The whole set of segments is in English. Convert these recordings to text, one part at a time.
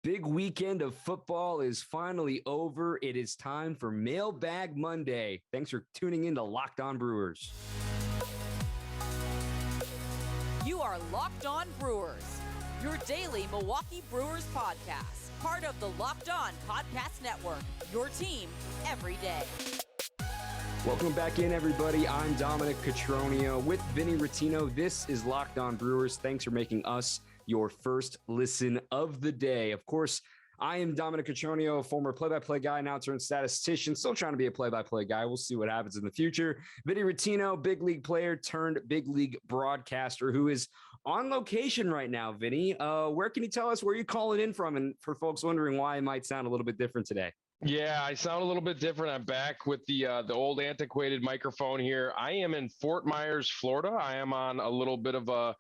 Big weekend of football is finally over. It is time for Mailbag Monday. Thanks for tuning in to Locked On Brewers. You are Locked On Brewers, your daily Milwaukee Brewers podcast, part of the Locked On Podcast Network, your team every day. Welcome back in, everybody. I'm Dominic Cotroneo with Vinny Rottino. This is Locked On Brewers. Thanks for making us your first listen of the day. Of course, I am Dominic Cotroneo, former play-by-play guy, announcer, and statistician. Still trying to be a play-by-play guy. We'll see what happens in the future. Vinny Rottino, big league player turned big league broadcaster who is on location right now. Vinny, where can you tell us where you're calling in from? And for folks wondering why it might sound a little bit different today. Yeah, I sound a little bit different. I'm back with the old antiquated microphone here. I am in Fort Myers, Florida. I am on a little bit of a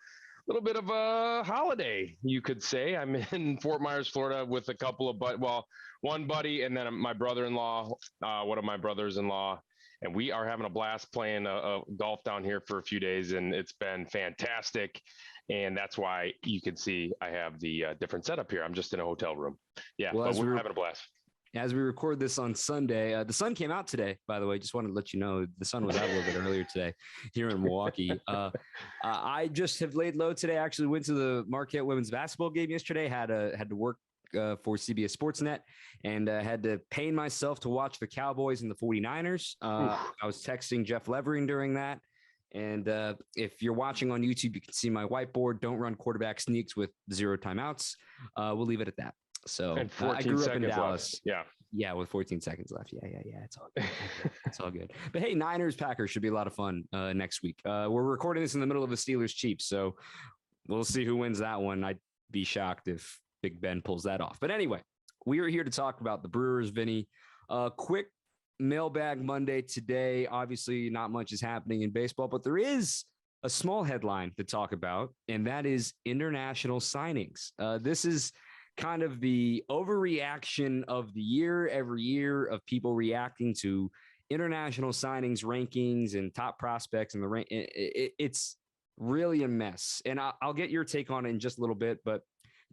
holiday, you could say. I'm in Fort Myers, Florida with a couple of one buddy and then my brother-in-law, one of my brothers-in-law, and we are having a blast playing golf down here for a few days, and it's been fantastic. And that's why you can see I have the different setup here. I'm just in a hotel room. Yeah, well, but we're having a blast. As we record this on Sunday, the sun came out today, by the way. Just wanted to let you know the sun was out a little bit earlier today here in Milwaukee. I just have laid low today. I actually went to the Marquette women's basketball game yesterday, had to work for CBS Sportsnet, and had to pain myself to watch the Cowboys and the 49ers. I was texting Jeff Levering during that. And if you're watching on YouTube, you can see my whiteboard. Don't run quarterback sneaks with 0 timeouts. We'll leave it at that. So and 14 I grew up in seconds Dallas. left. Yeah, with 14 seconds left. Yeah. It's all good. It's all good. But hey, Niners-Packers should be a lot of fun next week. We're recording this in the middle of a Steelers-Chiefs, so we'll see who wins that one. I'd be shocked if Big Ben pulls that off. But anyway, we are here to talk about the Brewers, Vinny. Quick Mailbag Monday today. Obviously, not much is happening in baseball, but there is a small headline to talk about, and that is international signings. This is kind of the overreaction of the year, every year, of people reacting to international signings, rankings, and top prospects. And it's really a mess. And I'll get your take on it in just a little bit. But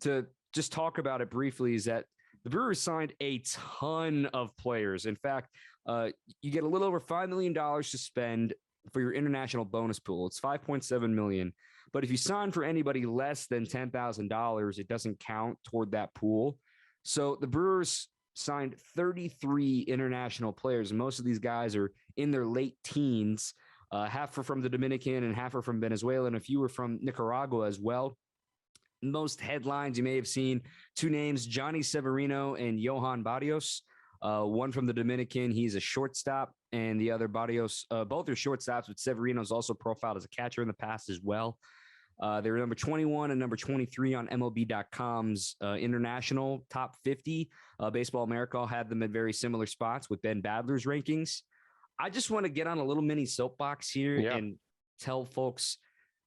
to just talk about it briefly is that the Brewers signed a ton of players. In fact, you get a little over $5 million to spend for your international bonus pool. It's $5.7 million. But if you sign for anybody less than $10,000, it doesn't count toward that pool. So the Brewers signed 33 international players. Most of these guys are in their late teens. Half are from the Dominican and half are from Venezuela, and a few are from Nicaragua as well. Most headlines you may have seen, 2 names, Johnny Severino and Johan Barrios. One from the Dominican, he's a shortstop, and the other Barrios, both are shortstops, but Severino's also profiled as a catcher in the past as well. They were number 21 and number 23 on MLB.com's international top 50. Baseball America had them at very similar spots with Ben Badler's rankings. I just want to get on a little mini soapbox here and tell folks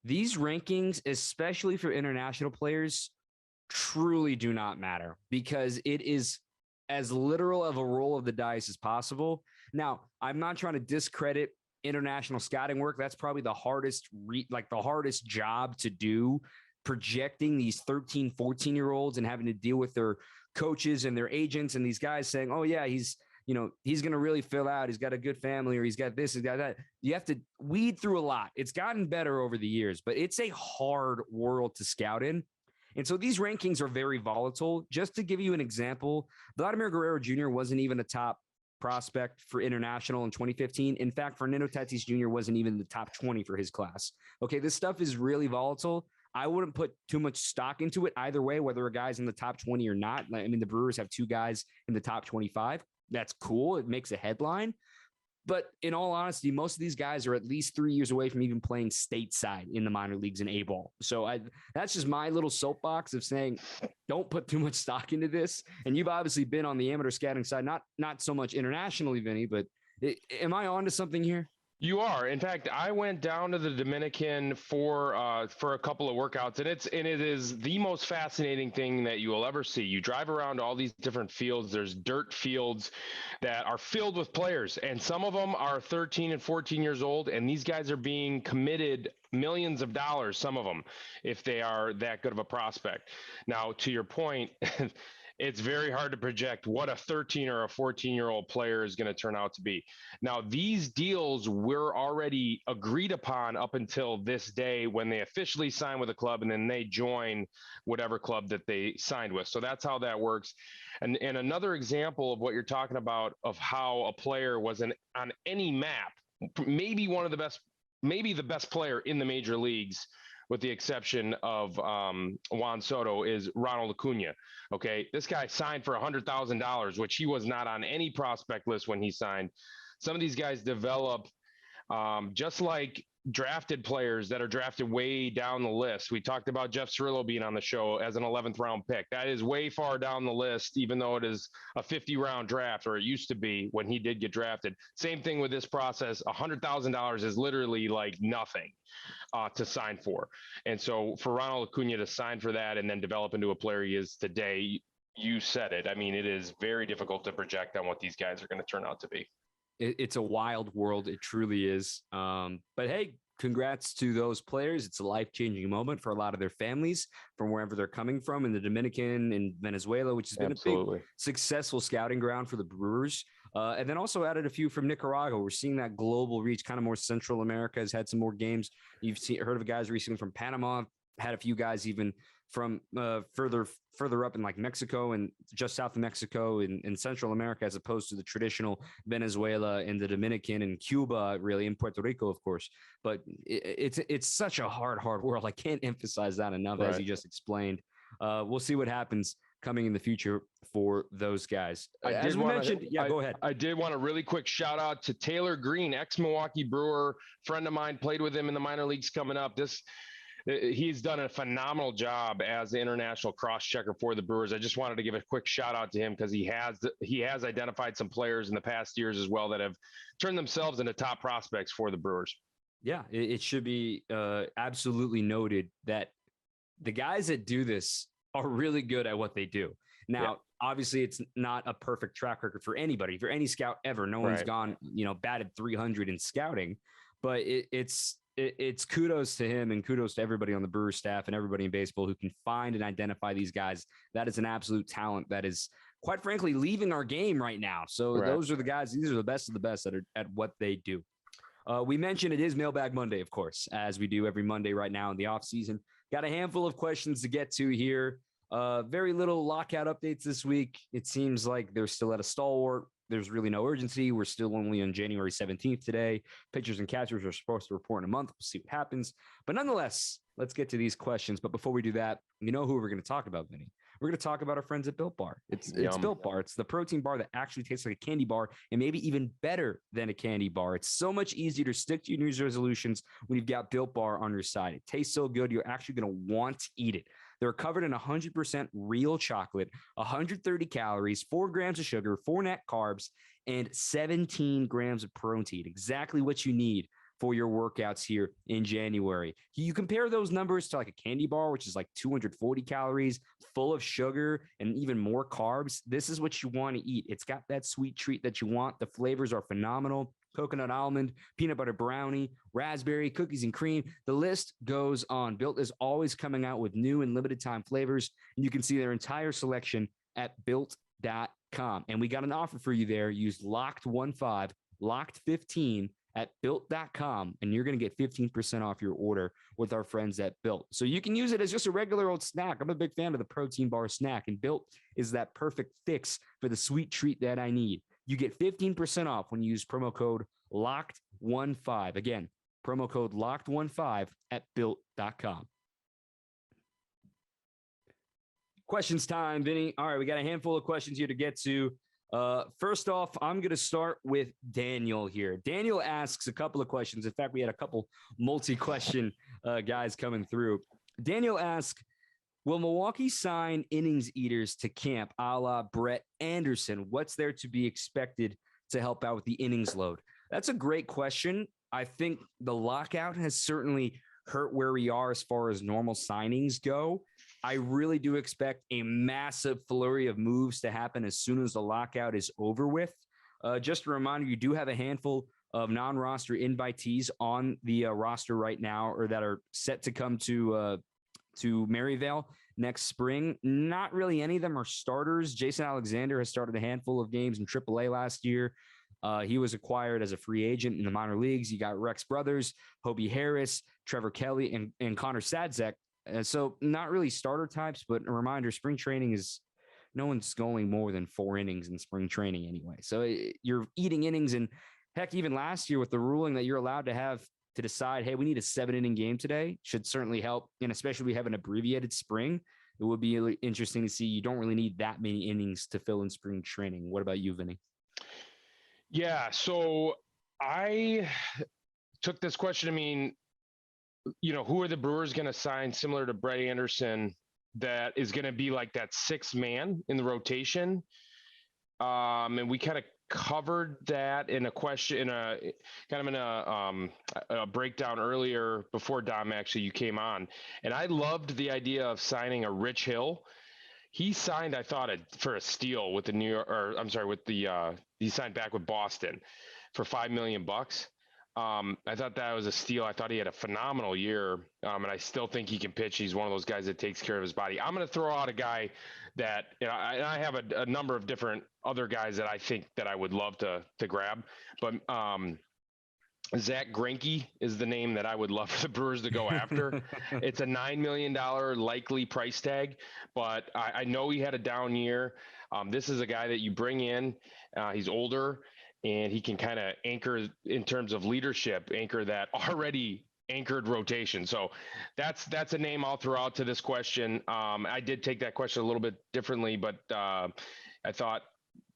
these rankings, especially for international players, truly do not matter because it is as literal of a roll of the dice as possible. Now, I'm not trying to discredit international scouting work. That's probably the hardest, the hardest job to do, projecting these 13, 14-year-olds and having to deal with their coaches and their agents and these guys saying, oh yeah, he's going to really fill out. He's got a good family, or he's got this, he's got that. You have to weed through a lot. It's gotten better over the years, but it's a hard world to scout in. And so these rankings are very volatile. Just to give you an example, Vladimir Guerrero Jr. wasn't even a top prospect for international in 2015. In fact, Fernando Tatis Jr. wasn't even in the top 20 for his class. Okay, this stuff is really volatile. I wouldn't put too much stock into it either way, whether a guy's in the top 20 or not. I mean, the Brewers have 2 guys in the top 25. That's cool. It makes a headline. But in all honesty, most of these guys are at least 3 years away from even playing stateside in the minor leagues in A-ball. So that's just my little soapbox of saying, don't put too much stock into this. And you've obviously been on the amateur scouting side, not so much internationally, Vinny, but am I on to something here? You are. In fact, I went down to the Dominican for a couple of workouts, and it is the most fascinating thing that you will ever see. You drive around all these different fields. There's dirt fields that are filled with players, and some of them are 13 and 14 years old, and these guys are being committed millions of dollars, some of them, if they are that good of a prospect. Now, to your point, it's very hard to project what a 13 or a 14-year-old player is going to turn out to be. Now, these deals were already agreed upon up until this day when they officially sign with a club and then they join whatever club that they signed with. So that's how that works. And another example of what you're talking about of how a player was on any map, maybe one of the best, maybe the best player in the major leagues, with the exception of Juan Soto, is Ronald Acuna. Okay, this guy signed for $100,000, which he was not on any prospect list when he signed. Some of these guys develop just like drafted players that are drafted way down the list. We talked about Jeff Cirillo being on the show as an 11th round pick. That is way far down the list, even though it is a 50-round draft, or it used to be when he did get drafted. Same thing with this process. $100,000 is literally like nothing to sign for. And so for Ronald Acuna to sign for that and then develop into a player he is today, you said it. I mean, it is very difficult to project on what these guys are going to turn out to be. It's a wild world. It truly is. But hey, congrats to those players. It's a life-changing moment for a lot of their families from wherever they're coming from in the Dominican and Venezuela, which has been a big successful scouting ground for the Brewers. And then also added a few from Nicaragua. We're seeing that global reach, kind of more Central America has had some more games. You've heard of guys recently from Panama, had a few guys even from further up in like Mexico and just south of Mexico in Central America, as opposed to the traditional Venezuela and the Dominican and Cuba, really, in Puerto Rico, of course. But it's such a hard world. I can't emphasize that enough, as you just explained. We'll see what happens coming in the future for those guys. As we mentioned, go ahead. I did want a really quick shout out to Taylor Green, ex-Milwaukee Brewer, friend of mine, played with him in the minor leagues coming up. He's done a phenomenal job as the international cross-checker for the Brewers. I just wanted to give a quick shout out to him because he has identified some players in the past years as well that have turned themselves into top prospects for the Brewers. Yeah, it should be absolutely noted that the guys that do this are really good at what they do. Now, obviously, it's not a perfect track record for anybody, for any scout ever. No one's gone, batted 300 in scouting, but it's kudos to him and kudos to everybody on the Brewers staff and everybody in baseball who can find and identify these guys. That is an absolute talent that is, quite frankly, leaving our game right now. So those are the guys. These are the best of the best that are at what they do. We mentioned it is Mailbag Monday, of course, as we do every Monday right now in the off season. Got a handful of questions to get to here. Very little lockout updates this week. It seems like they're still at a stalwart. There's really no urgency. We're still only on January 17th today. Pitchers and catchers are supposed to report in a month. We'll see what happens. But nonetheless, let's get to these questions. But before we do that, you know who we're going to talk about, Vinny? We're going to talk about our friends at Built Bar. It's Built Bar. It's the protein bar that actually tastes like a candy bar and maybe even better than a candy bar. It's so much easier to stick to your New Year's resolutions when you've got Built Bar on your side. It tastes so good, you're actually going to want to eat it. They're covered in 100% real chocolate, 130 calories, 4 grams of sugar, 4 net carbs, and 17 grams of protein. Exactly what you need for your workouts here in January. You compare those numbers to like a candy bar, which is like 240 calories, full of sugar and even more carbs. This is what you want to eat. It's got that sweet treat that you want. The flavors are phenomenal. Coconut almond, peanut butter brownie, raspberry, cookies and cream. The list goes on. Built is always coming out with new and limited time flavors, and you can see their entire selection at built.com. And we got an offer for you there. Use LOCKED15, LOCKED15 at built.com, and you're going to get 15% off your order with our friends at Built. So you can use it as just a regular old snack. I'm a big fan of the protein bar snack, and Built is that perfect fix for the sweet treat that I need. You get 15% off when you use promo code LOCKED15. Again, promo code LOCKED15 at built.com. Questions time, Vinny. All right, we got a handful of questions here to get to. First off, I'm going to start with Daniel here. Daniel asks a couple of questions. In fact, we had a couple multi-question guys coming through. Daniel asks, will Milwaukee sign innings eaters to camp a la Brett Anderson? What's there to be expected to help out with the innings load? That's a great question. I think the lockout has certainly hurt where we are as far as normal signings go. I really do expect a massive flurry of moves to happen as soon as the lockout is over with. Just a reminder, you do have a handful of non-roster invitees on the roster right now, or that are set to come to Maryvale. next spring. Not really any of them are starters. Jason Alexander has started a handful of games in AAA last year. He was acquired as a free agent in the minor leagues. You got Rex Brothers, Hobie Harris, Trevor Kelly, and Connor Sadzek. So not really starter types, but a reminder, spring training is no one's going more than 4 innings in spring training anyway. So you're eating innings. And heck, even last year with the ruling that you're allowed to have to decide, hey, we need a 7-inning game today, should certainly help. And especially if we have an abbreviated spring, it would be really interesting to see. You don't really need that many innings to fill in spring training. What about you, Vinny? Yeah. So I took this question. I mean, who are the Brewers going to sign similar to Brett Anderson that is going to be like that 6th man in the rotation? And we kind of covered that in a question, in a breakdown earlier before Dom, actually, you came on. And I loved the idea of signing a Rich Hill. He signed, I thought, for a steal with he signed back with Boston for $5 million. I thought that was a steal. I thought he had a phenomenal year, and I still think he can pitch. He's one of those guys that takes care of his body. I'm going to throw out a guy that I have a number of different other guys that I think that I would love to grab, but Zach Grinky is the name that I would love for the Brewers to go after. It's a $9 million likely price tag, but I know he had a down year. This is a guy that you bring in. He's older, and he can kind of anchor in terms of leadership, anchor that already anchored rotation. So that's a name I'll throw out to this question. I did take that question a little bit differently, but I thought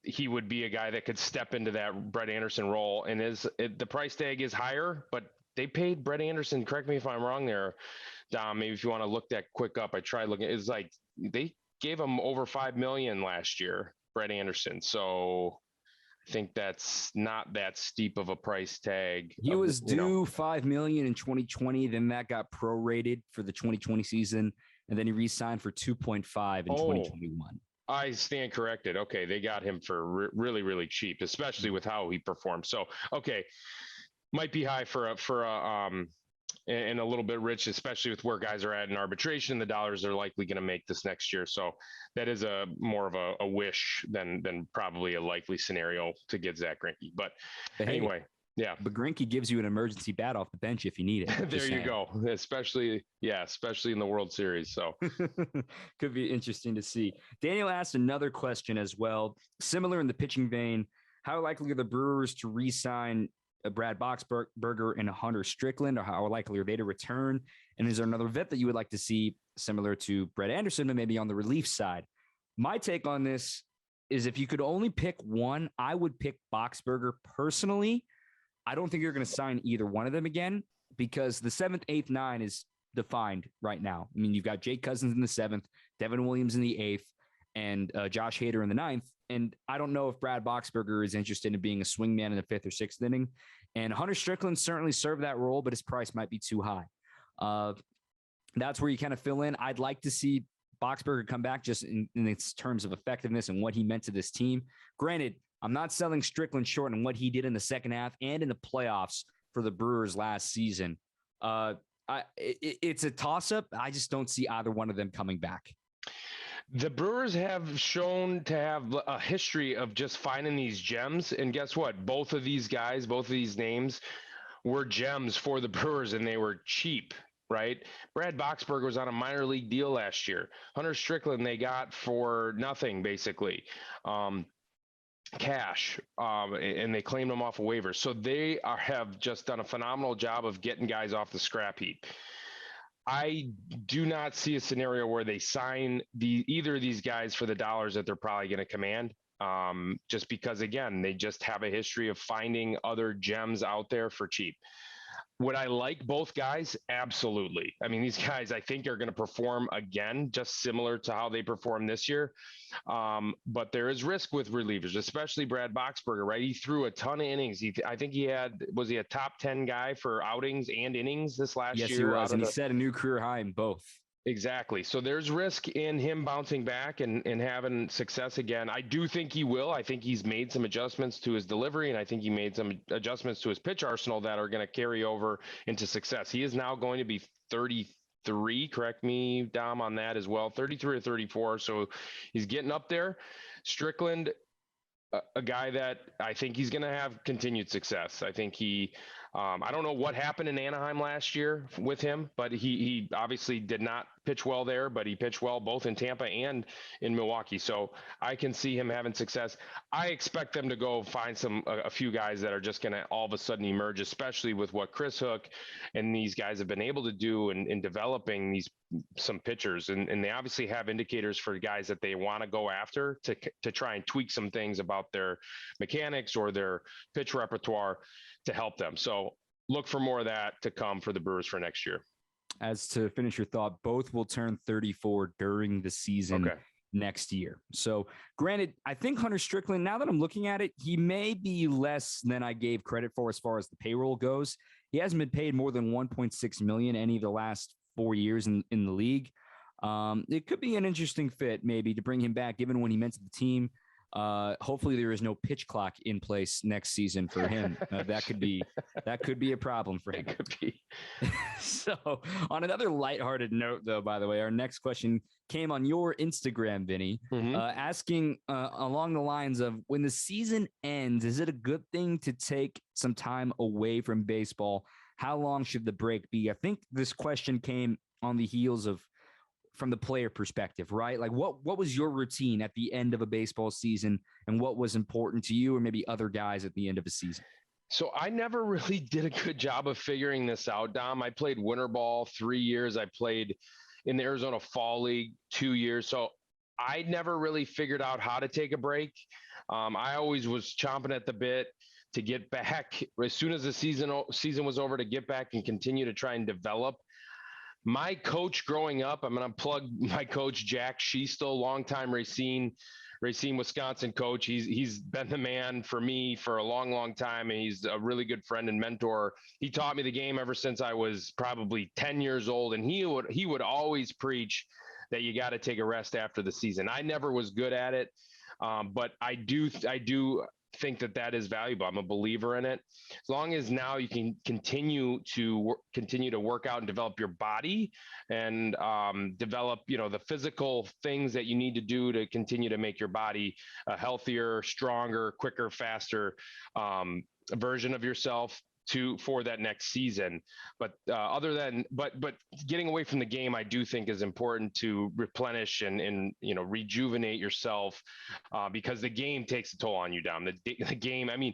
he would be a guy that could step into that Brett Anderson role. And the price tag is higher, but they paid Brett Anderson. Correct me if I'm wrong there, Dom. Maybe if you want to look that quick up, I tried looking. It's like they gave him over $5 million last year, Brett Anderson. So I think that's not that steep of a price tag. He was due $5 million in 2020. Then that got prorated for the 2020 season, and then he re-signed for 2.5 in 2021. I stand corrected. Okay, they got him for really, really cheap, especially with how he performed. So, okay, might be high for and a little bit rich, especially with where guys are at in arbitration. The dollars are likely going to make this next year. So that is more of a wish than probably a likely scenario to get Zach Greinke. But anyway, yeah. But Grinky gives you an emergency bat off the bench if you need it. There you go. Especially in the World Series. So could be interesting to see. Daniel asked another question as well, similar in the pitching vein. How likely are the Brewers to re-sign Brad Boxberger and Hunter Strickland, or how likely are they to return? And is there another vet that you would like to see similar to Brett Anderson, but maybe on the relief side? My take on this is if you could only pick one, I would pick Boxberger personally. I don't think you're going to sign either one of them again because the 7th, 8th, 9 is defined right now. I mean, you've got Jake Cousins in the 7th, Devin Williams in the 8th, and Josh Hader in the 9th. And I don't know if Brad Boxberger is interested in being a swingman in the 5th or 6th inning. And Hunter Strickland certainly served that role, but his price might be too high. That's where you kind of fill in. I'd like to see Boxberger come back just in its terms of effectiveness and what he meant to this team. Granted, I'm not selling Strickland short on what he did in the second half and in the playoffs for the Brewers last season. It's a toss-up. I just don't see either one of them coming back. The Brewers have shown to have a history of just finding these gems. And guess what? Both of these names were gems for the Brewers, and they were cheap, right? Brad Boxberger was on a minor league deal last year. Hunter Strickland they got for nothing, basically. Cash, and they claimed them off of waivers. So they have just done a phenomenal job of getting guys off the scrap heap. I do not see a scenario where they sign either of these guys for the dollars that they're probably going to command. Just because, again, they just have a history of finding other gems out there for cheap. Would I like both guys? Absolutely. I mean, these guys, I think, are going to perform again, just similar to how they performed this year. But there is risk with relievers, especially Brad Boxberger, right? He threw a ton of innings. I think was he a top 10 guy for outings and innings this last year? Yes, he was. And he set a new career high in both. Exactly. So there's risk in him bouncing back and having success again. I do think he will. I think he's made some adjustments to his delivery, and I think he made some adjustments to his pitch arsenal that are going to carry over into success. He is now going to be 33 33. Correct me, Dom, on that as well. 33 or 34. So he's getting up there. Strickland, a guy that I think he's going to have continued success. I think I don't know what happened in Anaheim last year with him, but he obviously did not pitch well there, but he pitched well both in Tampa and in Milwaukee. So I can see him having success. I expect them to go find a few guys that are just going to all of a sudden emerge, especially with what Chris Hook and these guys have been able to do in developing some pitchers. And they obviously have indicators for guys that they want to go after to try and tweak some things about their mechanics or their pitch repertoire to help them. So look for more of that to come for the Brewers for next year. As to finish your thought, both will turn 34 during the season next year. So granted, I think Hunter Strickland, now that I'm looking at it, he may be less than I gave credit for as far as the payroll goes. He hasn't been paid more than $1.6 million any of the last 4 years in the league. It could be an interesting fit maybe to bring him back, given when he meant to the team. Hopefully there is no pitch clock in place next season for him. That could be a problem for him. It could be. So on another lighthearted note, though, by the way, our next question came on your Instagram, Vinny, asking along the lines of, when the season ends, is it a good thing to take some time away from baseball? How long should the break be? I think this question came on the heels of, from the player perspective, right? Like what was your routine at the end of a baseball season, and what was important to you or maybe other guys at the end of a season? So I never really did a good job of figuring this out, Dom. I played winter ball 3 years. I played in the Arizona Fall League 2 years. So I never really figured out how to take a break. I always was chomping at the bit to get back as soon as the season was over, to get back and continue to try and develop. My coach growing up, I'm going to plug my coach, Jack Schiestel, longtime Racine, Wisconsin coach. He's been the man for me for a long, long time. And he's a really good friend and mentor. He taught me the game ever since I was probably 10 years old. And he would always preach that you got to take a rest after the season. I never was good at it. But I do think that is valuable. I'm a believer in it. As long as now you can continue to work out and develop your body and develop, the physical things that you need to do to continue to make your body a healthier, stronger, quicker, faster version of yourself for that next season. But but getting away from the game, I do think is important to replenish and rejuvenate yourself, because the game takes a toll on you, Dom. The game, I mean,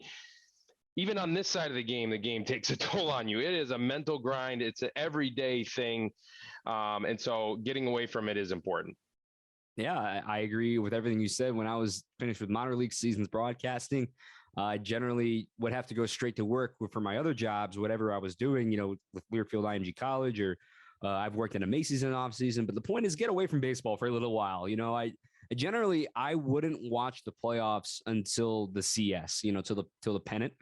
even on this side of the game takes a toll on you. It is a mental grind. It's an everyday thing. And so getting away from it is important. Yeah, I agree with everything you said. When I was finished with minor league seasons broadcasting, I generally would have to go straight to work for my other jobs, whatever I was doing, with Learfield IMG College, or I've worked in a Macy's in the off season. But the point is, get away from baseball for a little while. I wouldn't watch the playoffs until the CS, till the pennant,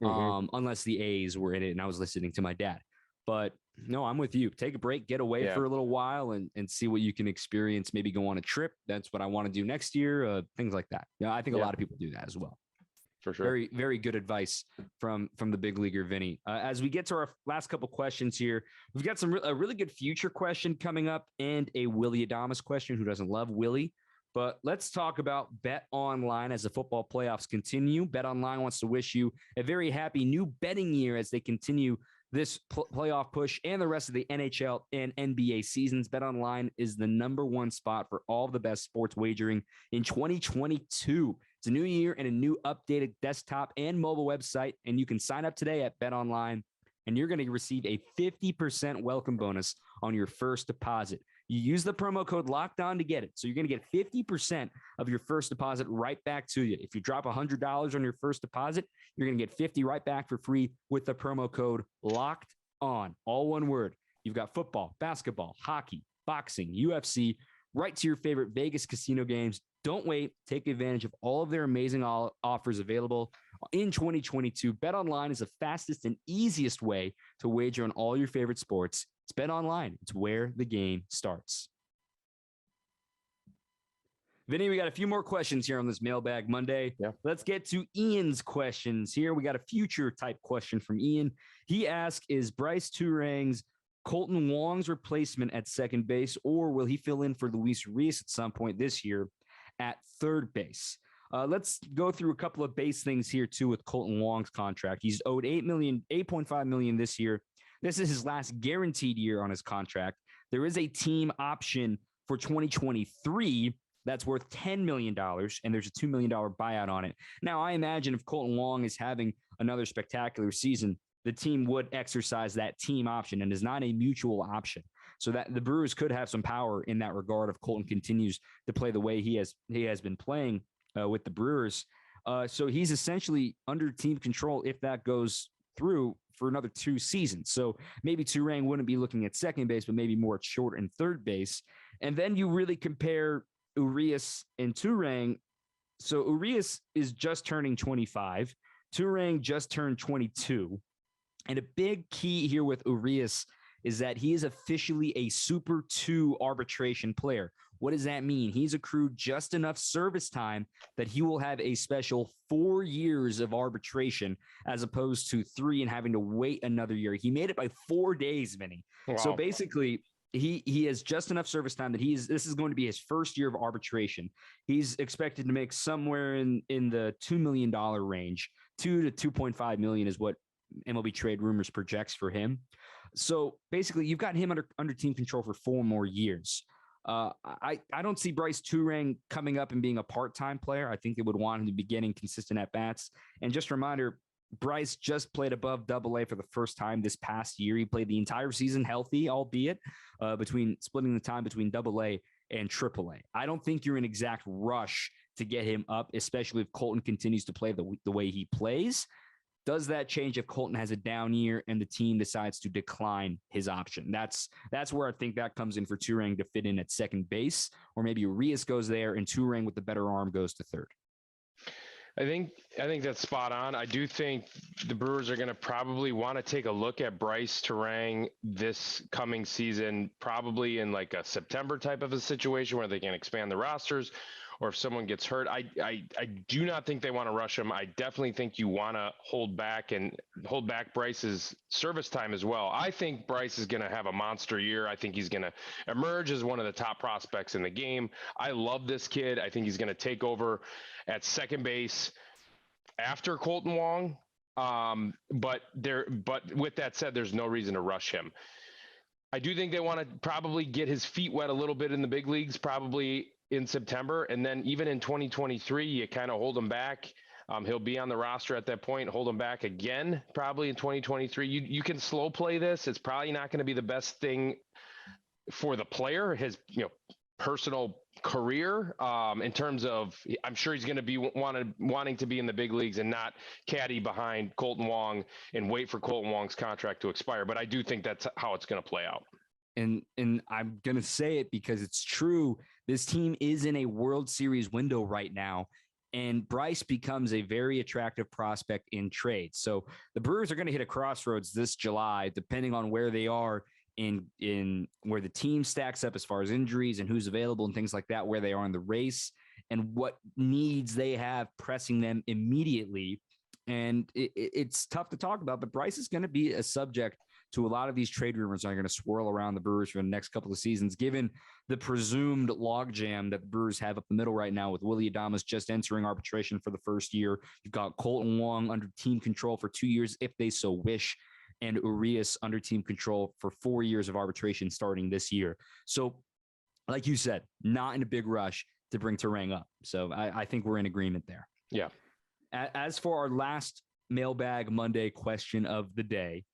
unless the A's were in it and I was listening to my dad. But no, I'm with you. Take a break, get away for a little while, and see what you can experience. Maybe go on a trip. That's what I want to do next year. Things like that. I think a lot of people do that as well. For sure. Very, very good advice from the big leaguer, Vinny. As we get to our last couple questions here, we've got a really good future question coming up and a Willy Adames question. Who doesn't love Willy? But let's talk about BetOnline as the football playoffs continue. BetOnline wants to wish you a very happy new betting year as they continue this playoff push and the rest of the NHL and NBA seasons. BetOnline is the #1 spot for all the best sports wagering in 2022. It's a new year and a new updated desktop and mobile website, and you can sign up today at BetOnline, and you're going to receive a 50% welcome bonus on your first deposit. You use the promo code LOCKEDON to get it, so you're going to get 50% of your first deposit right back to you. If you drop $100 on your first deposit, you're going to get 50 right back for free with the promo code LOCKEDON, all one word. You've got football, basketball, hockey, boxing, UFC, right to your favorite Vegas casino games. Don't wait. Take advantage of all of their amazing offers available in 2022. BetOnline is the fastest and easiest way to wager on all your favorite sports. It's BetOnline. It's where the game starts. Vinny, we got a few more questions here on this Mailbag Monday. Yeah. Let's get to Ian's questions here. We got a future type question from Ian. He asked, is Bryce Turang's Colton Wong's replacement at second base, or will he fill in for Luis Urias at some point this year at third base? Let's go through a couple of base things here too with Colton Wong's contract. He's owed $8.5 million this year. This is his last guaranteed year on his contract. There is a team option for 2023 that's worth $10 million, and there's a $2 million buyout on it. Now, I imagine if Colton Wong is having another spectacular season, the team would exercise that team option, and is not a mutual option. So that the Brewers could have some power in that regard if Colton continues to play the way he has been playing with the Brewers. So he's essentially under team control if that goes through for another 2 seasons. So maybe Turang wouldn't be looking at second base, but maybe more at short and third base. And then you really compare Urias and Turang. So Urias is just turning 25. Turang just turned 22. And a big key here with Urias is that he is officially a Super 2 arbitration player. What does that mean? He's accrued just enough service time that he will have a special 4 years of arbitration as opposed to 3 and having to wait another year. He made it by 4 days, Vinny. Wow. So basically, he has just enough service time that this is going to be his first year of arbitration. He's expected to make somewhere in the $2 million range. 2 to 2.5 million is what MLB Trade Rumors projects for him. So basically, you've got him under team control for 4 more years. I don't see Bryce Turang coming up and being a part-time player. I think they would want him to be getting consistent at-bats. And just a reminder, Bryce just played above Double-A for the first time this past year. He played the entire season healthy, albeit between splitting the time between Double-A and Triple-A. I don't think you're in exact rush to get him up, especially if Colton continues to play the way he plays. Does that change if Colton has a down year and the team decides to decline his option? That's where I think that comes in for Turang to fit in at second base, or maybe Urias goes there and Turang with the better arm goes to third. I think that's spot on. I do think the Brewers are going to probably want to take a look at Bryce Turang this coming season, probably in like a September type of a situation where they can expand the rosters, or if someone gets hurt. I do not think they want to rush him. I definitely think you want to hold back Bryce's service time as well. I think Bryce is going to have a monster year. I think he's going to emerge as one of the top prospects in the game. I love this kid. I think he's going to take over at second base after Colton Wong. But with that said, there's no reason to rush him. I do think they want to probably get his feet wet a little bit in the big leagues, probably in September. And then even in 2023, you kind of hold him back. He'll be on the roster at that point, hold him back again, probably in 2023. You can slow play this. It's probably not going to be the best thing for the player, his personal career, in terms of, I'm sure he's going to be wanting to be in the big leagues and not caddy behind Colton Wong and wait for Colton Wong's contract to expire. But I do think that's how it's going to play out. And I'm going to say it because it's true. This team is in a World Series window right now, and Bryce becomes a very attractive prospect in trade. So the Brewers are going to hit a crossroads this July, depending on where they are in where the team stacks up as far as injuries and who's available and things like that, where they are in the race and what needs they have pressing them immediately. And it's tough to talk about, but Bryce is going to be a subject to a lot of these trade rumors that are going to swirl around the Brewers for the next couple of seasons, given the presumed logjam that the Brewers have up the middle right now with Willy Adames just entering arbitration for the first year. You've got Colton Wong under team control for 2 years, if they so wish, and Urias under team control for 4 years of arbitration starting this year. So, like you said, not in a big rush to bring Turang up. So I think we're in agreement there. Yeah. As for our last Mailbag Monday question of the day,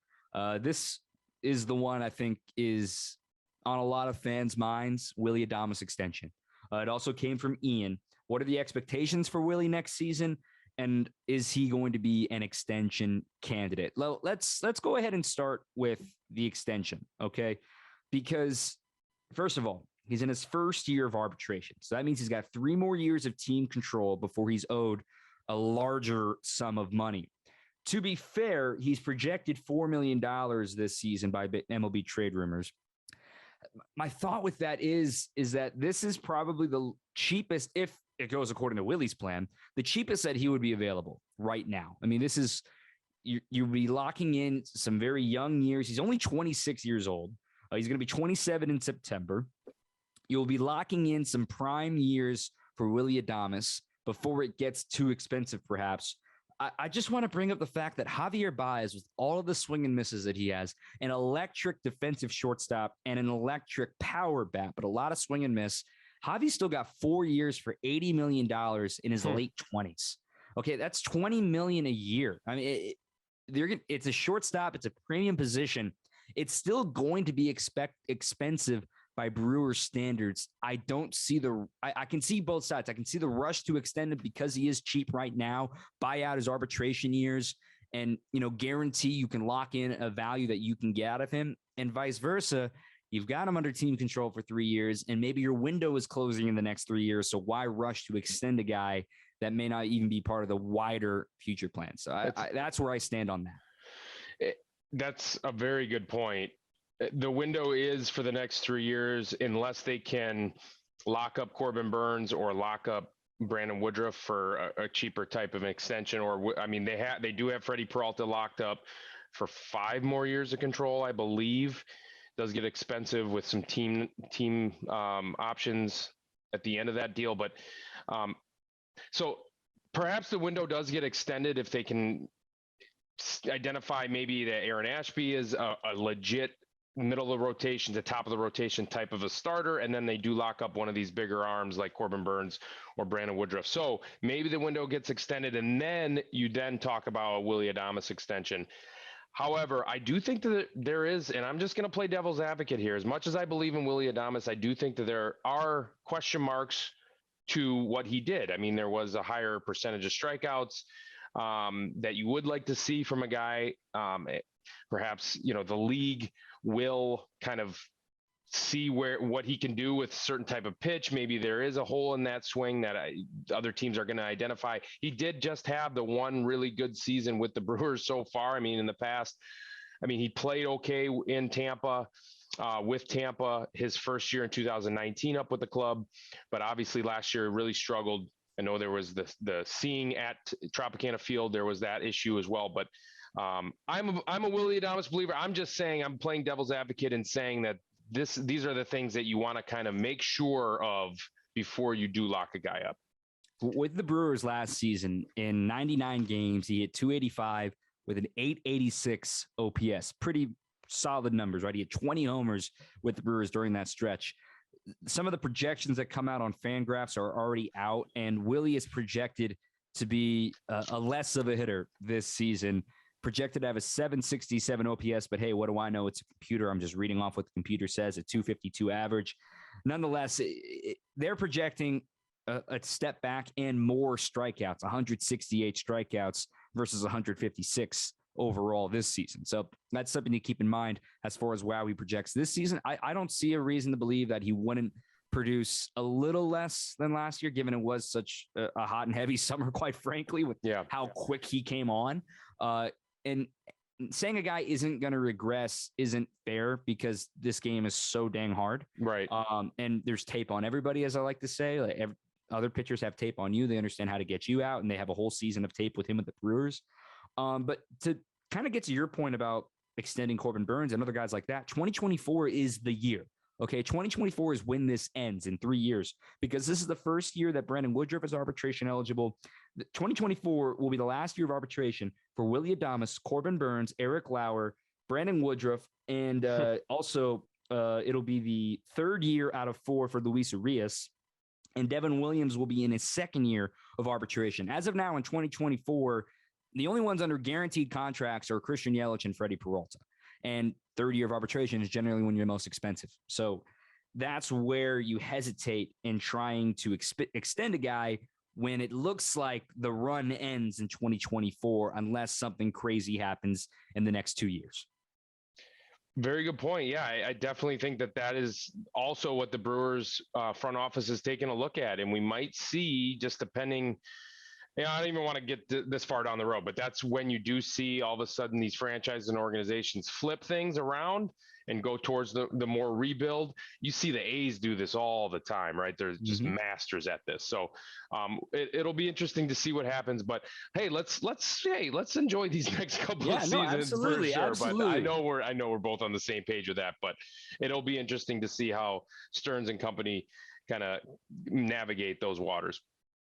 this is the one I think is on a lot of fans' minds, Willy Adames extension. It also came from Ian. What are the expectations for Willy next season? And is he going to be an extension candidate? Let's go ahead and start with the extension, okay? Because first of all, he's in his first year of arbitration. So that means he's got 3 more years of team control before he's owed a larger sum of money. To be fair, he's projected $4 million this season by MLB Trade Rumors. My thought with that is that this is probably the cheapest, if it goes according to Willy's plan, the cheapest that he would be available right now. I mean, this is, you'll be locking in some very young years. He's only 26 years old. He's going to be 27 in September. You'll be locking in some prime years for Willy Adames before it gets too expensive, perhaps. I just want to bring up the fact that Javier Baez, with all of the swing and misses that he has, an electric defensive shortstop and an electric power bat, but a lot of swing and miss. Javi still got 4 years for $80 million in his late 20s. Okay, that's $20 million a year. I mean, it's a shortstop. It's a premium position. It's still going to be expensive by Brewers standards. I don't see I can see both sides. I can see the rush to extend it because he is cheap right now, buy out his arbitration years, and, guarantee you can lock in a value that you can get out of him, and vice versa. You've got him under team control for 3 years, and maybe your window is closing in the next 3 years. So why rush to extend a guy that may not even be part of the wider future plan? So that's where I stand on that. That's a very good point. The window is for the next 3 years, unless they can lock up Corbin Burnes or lock up Brandon Woodruff for a cheaper type of extension. Or, I mean, they do have Freddie Peralta locked up for 5 more years of control, I believe. Does get expensive with some team options at the end of that deal. But so perhaps the window does get extended if they can identify maybe that Aaron Ashby is a legit middle of the rotation to top of the rotation type of a starter, and then they do lock up one of these bigger arms like Corbin Burnes or Brandon Woodruff. So maybe the window gets extended, and then you talk about a Willy Adames extension. However, I do think that there is, and I'm just going to play devil's advocate here. As much as I believe in Willy Adames, I do think that there are question marks to what he did. I mean, there was a higher percentage of strikeouts that you would like to see from a guy. Perhaps, the league will kind of see what he can do with certain type of pitch. Maybe there is a hole in that swing that other teams are going to identify. He did just have the one really good season with the Brewers so far. I mean, in the past, he played okay in Tampa, with Tampa his first year in 2019 up with the club, but obviously last year really struggled. I know there was the seeing at Tropicana Field, there was that issue as well, but I'm a Willy Adames believer. I'm just saying, I'm playing devil's advocate and saying that these are the things that you want to kind of make sure of before you do lock a guy up. With the Brewers last season, in 99 games, he hit .285 with an .886 OPS. Pretty solid numbers, right? He had 20 homers with the Brewers during that stretch. Some of the projections that come out on Fangraphs are already out, and Willie is projected to be a less of a hitter this season. Projected to have a 767 OPS, but hey, what do I know? It's a computer. I'm just reading off what the computer says, a 252 average. Nonetheless, they're projecting a step back and more strikeouts, 168 strikeouts versus 156 overall this season. So that's something to keep in mind as far as how he projects this season. I don't see a reason to believe that he wouldn't produce a little less than last year, given it was such a hot and heavy summer, quite frankly, with how quick he came on. And saying a guy isn't going to regress isn't fair because this game is so dang hard. Right. And there's tape on everybody, as I like to say. Like other pitchers have tape on you. They understand how to get you out, and they have a whole season of tape with him with the Brewers. But to kind of get to your point about extending Corbin Burnes and other guys like that, 2024 is the year. Okay, 2024 is when this ends in 3 years, because this is the first year that Brandon Woodruff is arbitration eligible. 2024 will be the last year of arbitration for Willy Adames, Corbin Burnes, Eric Lauer, Brandon Woodruff, and also it'll be the third year out of 4 for Luis Urias, and Devin Williams will be in his second year of arbitration. As of now in 2024, the only ones under guaranteed contracts are Christian Yelich and Freddie Peralta. And third year of arbitration is generally when you're most expensive. So that's where you hesitate in trying to extend a guy when it looks like the run ends in 2024, unless something crazy happens in the next 2 years. Very good point. Yeah, I definitely think that is also what the Brewers front office is taking a look at. And we might see, just depending, I don't even want to get this far down the road, but that's when you do see all of a sudden these franchises and organizations flip things around and go towards the more rebuild. You see the A's do this all the time, right? They're just masters at this. So it'll be interesting to see what happens. But hey, let's enjoy these next couple of seasons absolutely, for sure. absolutely. But I know we're both on the same page with that. But it'll be interesting to see how Stearns and company kind of navigate those waters.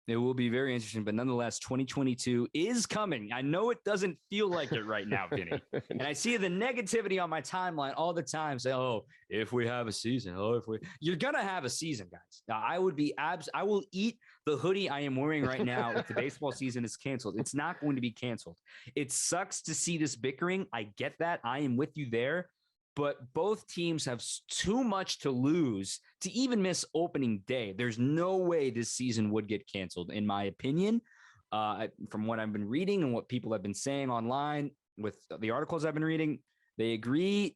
It will be very interesting, but nonetheless, 2022 is coming. I know it doesn't feel like it right now, Vinny. And I see the negativity on my timeline all the time. Say, oh, if we have a season, you're going to have a season, guys. Now, I will eat the hoodie I am wearing right now if the baseball season is canceled. It's not going to be canceled. It sucks to see this bickering. I get that. I am with you there. But both teams have too much to lose to even miss opening day. There's no way this season would get canceled, in my opinion. From what I've been reading and what people have been saying online with the articles I've been reading, they agree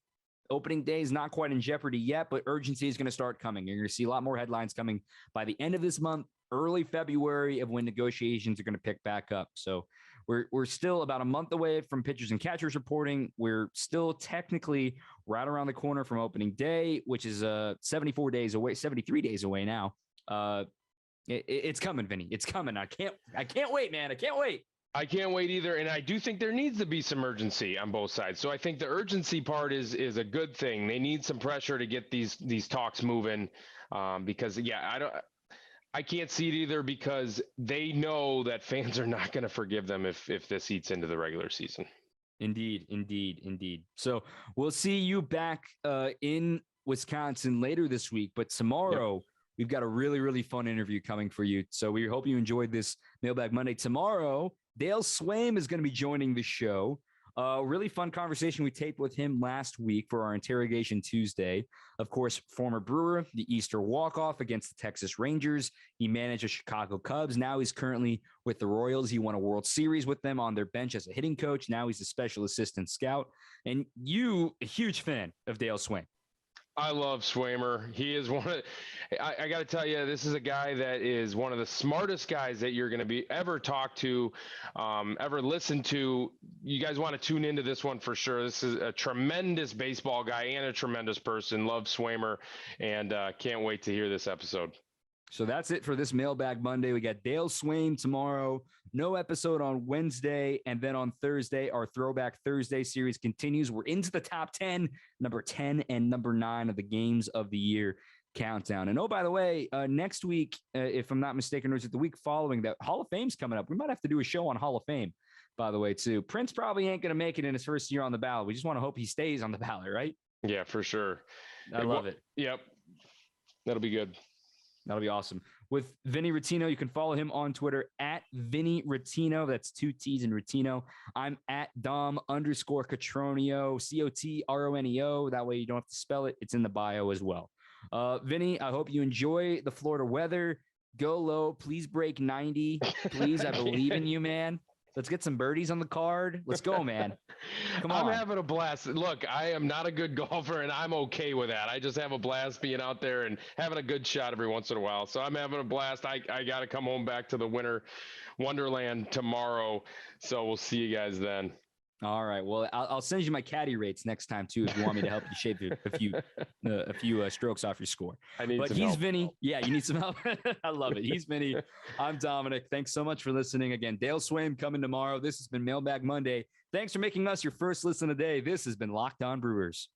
opening day is not quite in jeopardy yet, but urgency is going to start coming. You're going to see a lot more headlines coming by the end of this month, early February, of when negotiations are going to pick back up. So we're still about a month away from pitchers and catchers reporting. We're still technically right around the corner from opening day, which is 73 days away now. It's coming, Vinny. It's coming. I can't wait, man. I can't wait. I can't wait either. And I do think there needs to be some urgency on both sides. So I think the urgency part is a good thing. They need some pressure to get these talks moving because I can't see it either, because they know that fans are not going to forgive them if this eats into the regular season. Indeed. So we'll see you back in Wisconsin later this week. But tomorrow, we've got a really, really fun interview coming for you. So we hope you enjoyed this Mailbag Monday. Tomorrow, Dale Swaim is going to be joining the show. Really fun conversation we taped with him last week for our Interrogation Tuesday. Of course, former Brewer, the Easter walk-off against the Texas Rangers. He managed the Chicago Cubs. Now he's currently with the Royals. He won a World Series with them on their bench as a hitting coach. Now he's a special assistant scout. And you, a huge fan of Dale Swaim. I love Swaymer. He is I got to tell you, this is a guy that is one of the smartest guys that you're going to be ever talk to, ever listen to. You guys want to tune into this one for sure. This is a tremendous baseball guy and a tremendous person. Love Swaymer, and can't wait to hear this episode. So that's it for this Mailbag Monday. We got Dale Swaim tomorrow, no episode on Wednesday, and then on Thursday, our Throwback Thursday series continues. We're into the top 10, number 10 and number 9 of the Games of the Year countdown. And oh, by the way, next week, if I'm not mistaken, or is it the week following, that Hall of Fame's coming up. We might have to do a show on Hall of Fame, by the way, too. Prince probably ain't going to make it in his first year on the ballot. We just want to hope he stays on the ballot, right? Yeah, for sure. I love it. Yep. That'll be good. That'll be awesome. With Vinny Rottino, you can follow him on Twitter at Vinny Rottino. That's 2 T's in Rottino. I'm at Dom_Cotroneo, Cotroneo. That way you don't have to spell it. It's in the bio as well. Vinny, I hope you enjoy the Florida weather. Go low. Please break 90. Please, I believe in you, man. Let's get some birdies on the card. Let's go, man. Come on. I'm having a blast. Look, I am not a good golfer, and I'm okay with that. I just have a blast being out there and having a good shot every once in a while. So I'm having a blast. I got to come home back to the winter wonderland tomorrow. So we'll see you guys then. All right. Well, I'll send you my caddy rates next time too, if you want me to help you shape a few strokes off your score. But he's help. Vinny. Yeah, you need some help. I love it. He's Vinny. I'm Dominic. Thanks so much for listening. Again, Dale Swaim coming tomorrow. This has been Mailbag Monday. Thanks for making us your first listen today. This has been Locked On Brewers.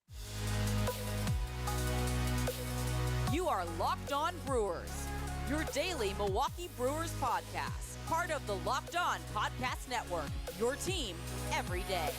You are Locked On Brewers, your daily Milwaukee Brewers podcast. Part of the Locked On Podcast Network, your team every day.